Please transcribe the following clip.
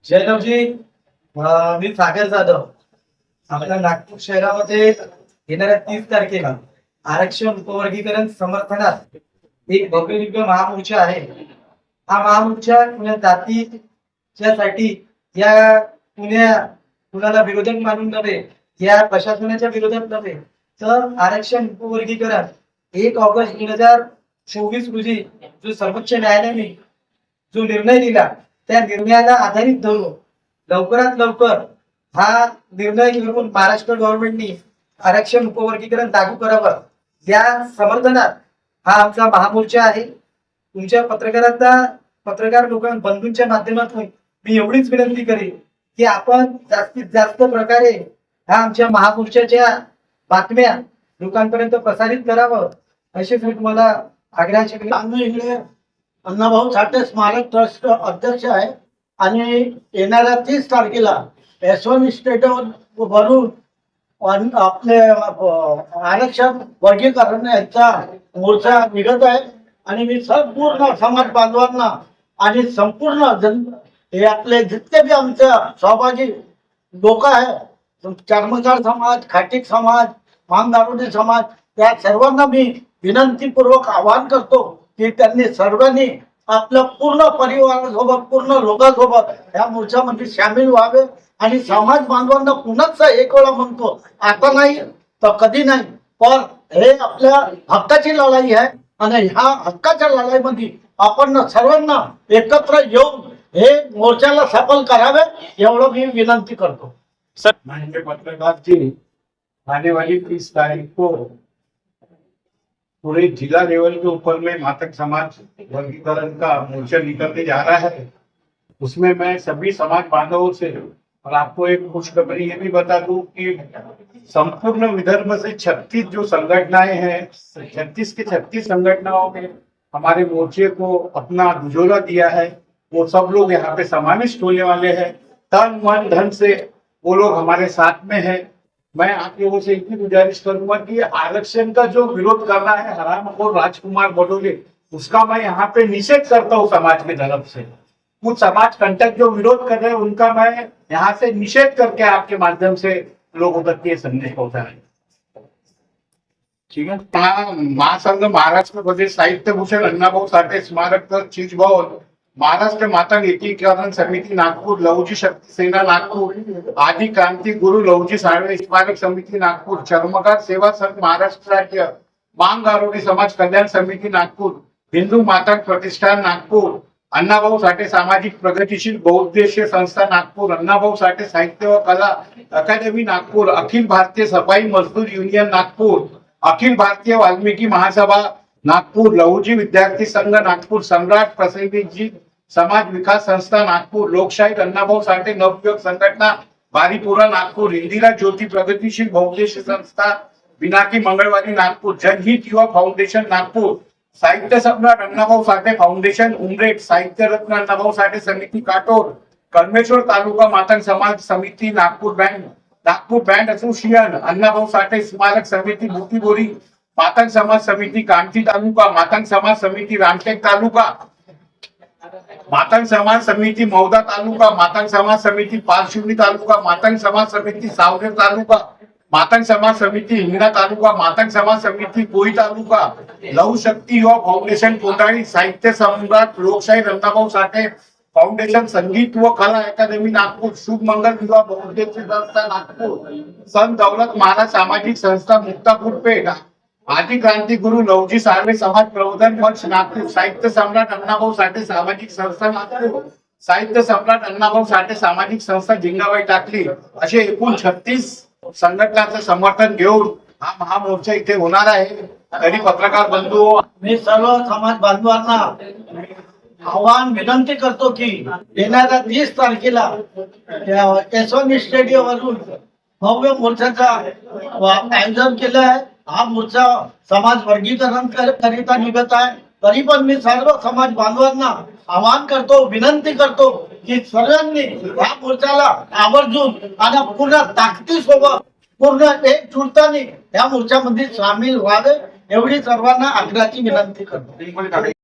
जयरावजी, मी सागर जाधव. आपल्या नागपूर शहरामध्ये येणाऱ्या 30 तारखेला आरक्षण उपवर्गीकरण समर्थनात एक भव्य दिव्य महामोर्चा आहे. हा महामोर्चा पुण्या जातीच्या साठी या कुणाला विरोधक मानून नव्हे, या प्रशासनाच्या विरोधात नव्हे, तर आरक्षण उपवर्गीकरण 1 ऑगस्ट 2024 रोजी जो सर्वोच्च न्यायालयाने जो निर्णय दिला, त्या निर्णयाला आधारित धरून लवकरात लवकर हा निर्णय घेऊन महाराष्ट्र गव्हर्नमेंटनी आरक्षण उपवर्गीकरण लागू करावं, या समर्थनात हा आमचा महामोर्चा आहे. तुमच्या पत्रकार बंधूंच्या माध्यमातून मी एवढीच विनंती करेन की आपण जास्तीत जास्त प्रकारे हा आमच्या महामोर्चाच्या बातम्या लोकांपर्यंत प्रसारित करावं, अशीच मी तुम्हाला आग्रहाची आम्ही इकडे अण्णाभाऊ साठे स्मारक ट्रस्ट अध्यक्ष आहे आणि येणाऱ्या 30 तारखेला यशवंत स्टेडियम वरून आपले आरक्षण वर्गीकरण याचा मोर्चा निघत आहे. आणि मी संपूर्ण समाज बांधवांना आणि संपूर्ण हे आपले जितके बी आमच्या सहभागी लोक आहे, चर्मकार समाज, खाटीक समाज, मांगदारोडी समाज, त्या सर्वांना मी विनंतीपूर्वक आवाहन करतो की त्यांनी सर्वांनी आपल्या पूर्ण परिवारासोबत, पूर्ण लोकांसोबत या मोर्चामध्ये सामील व्हावे. आणि समाज बांधवांना पुन्हा एक वेळा म्हणतो, आता नाही तर कधी नाही, पण हे आपल्या हक्काची लढाई आहे आणि ह्या हक्काच्या लढाईमध्ये आपण सर्वांना एकत्र येऊन हे मोर्चाला सफल करावे, एवढं मी विनंती करतो. सर, माननीय पत्रकार जी, आने वाली 30 तारीख को पूरे जिला लेवल के ऊपर में मातक समाज वर्गीकरण का मोर्चा निकलने जा रहा है. उसमें मैं सभी समाज बांधवों से, और आपको एक खुशखबरी ये भी बता दूं कि संपूर्ण विदर्भ से 36 जो संगठनाएं हैं, 36 के 36 संगठनाओं में हमारे मोर्चे को अपना दुजोला दिया है. वो सब लोग यहाँ पे समाविष्ट होने वाले हैं. तन मन धन से वो लोग हमारे साथ में हैं. मैं आप लोगों से इतनी गुजारिश करूंगा कि आरक्षण का जो विरोध करना है हरामखोर राजकुमार बडोले, उसका मैं यहाँ पे निषेध करता हूँ समाज की तरफ से. कुछ समाज कंटक जो विरोध कर रहे हैं उनका मैं यहाँ से निषेध करके आपके माध्यम से लोगों तक ये संदेश पहुंचा है. ठीक है. महासंघ महाराष्ट्र प्रदेश साहित्य भूषण अण्णाभाऊ साठे स्मारक ट्रस्ट चीज भवन, महाराष्ट्र मातंग एकीकरण समिति नागपुर, लहुजी शक्ति सेना नागपुर, आदि क्रांति गुरु लहुजी साळवे स्मारक समिति नागपुर, चर्मकार सेवा संघ महाराष्ट्र राज्य, मांग आरोग्य समाज कल्याण समिति नागपुर, हिंदू मातंग प्रतिष्ठान नागपुर, अण्णाभाऊ साठे सामाजिक प्रगतिशील बहुउद्देशीय संस्था नागपुर, अण्णाभाऊ साठे साहित्य व कला अकादमी नागपुर, अखिल भारतीय सफाई मजदूर युनियन नागपुर, अखिल भारतीय वाल्मीकि महासभा नागपुर, लहुजी विद्यार्थी संघ नागपुर, सम्राट प्रसिद्धी समाज विकास संस्था नागपुर, लोकशाही अण्णाभाऊ साठे नवयुवक संघटना बारीपुरा नागपुर, इंदिरा ज्योति प्रगतिशील बहुउद्देशीय संस्था बिनाकी मंगळवारी नागपुर, जनहित युवा फाउंडेशन नागपुर, साहित्य सम्राट अण्णाभाऊ साठे फाउंडेशन उमरेठ, साहित्य रत्न अण्णाभाऊ साठे समिति काटोर, कलमेश्वर तालुका मातंग समाज समिति नागपुर बैंड एसोसिएशन, अण्णाभाऊ साठे स्मारक समिति बुटीबोरी, मातंग समाज समिति कांटी तालुका, मातंग समाज समिति रामटेक तालुका, मातंग समाज समिति मौदा तालुका, मातंग समाज समिति पारशिवनी तालुका, मातंग समाज समिति सावनेर तालुका, मातंग समाज समिति हिंगणा तालुका, मातंग समाज समिति कोई तालुका, लहू शक्ति युवा फाउंडेशन कोंडाळी, साहित्य सम्राट लोकशाही अण्णाभाऊ साठे फाउंडेशन संगीत व कला अकादमी नागपुर, शुभ मंगल युवा बहुउद्देशीय संस्था नागपुर, संत दौलत महाराज सामाजिक संस्था मुक्तापुर पेठ, आदि क्रांति गुरु लहुजी साळवे समाज प्रबोधन मंच नागपूर, साहित्य सम्राट अण्णाभाऊ साठे सामाजिक संस्था नागपूर, साहित्य सम्राट अण्णाभाऊ साठे सामाजिक संस्था जिंगाबाई टाकली, असे एकूण 36 संघटनांचं समर्थन घेऊन हा महामोर्चा इथे होणार आहे. तरी पत्रकार बंधू, मी सर्व समाज बांधवांना आव्हान विनंती करतो की येणाऱ्या 30 तारखेला यशवंत स्टेडियम वरून भव्य मोर्चाचा आयोजन केलं आहे. हा मोर्चा समाज वर्गीकरण करिता निघत आहे. तरी पण मी सर्व समाज बांधवांना आवाहन करतो, विनंती करतो की सर्वांनी या मोर्चाला आवर्जून आणि पूर्ण ताकदीसोबत, पूर्ण एकजुटताने या मोर्चामध्ये सामील व्हावे, एवढी सर्वांना आग्रहाची विनंती करतो.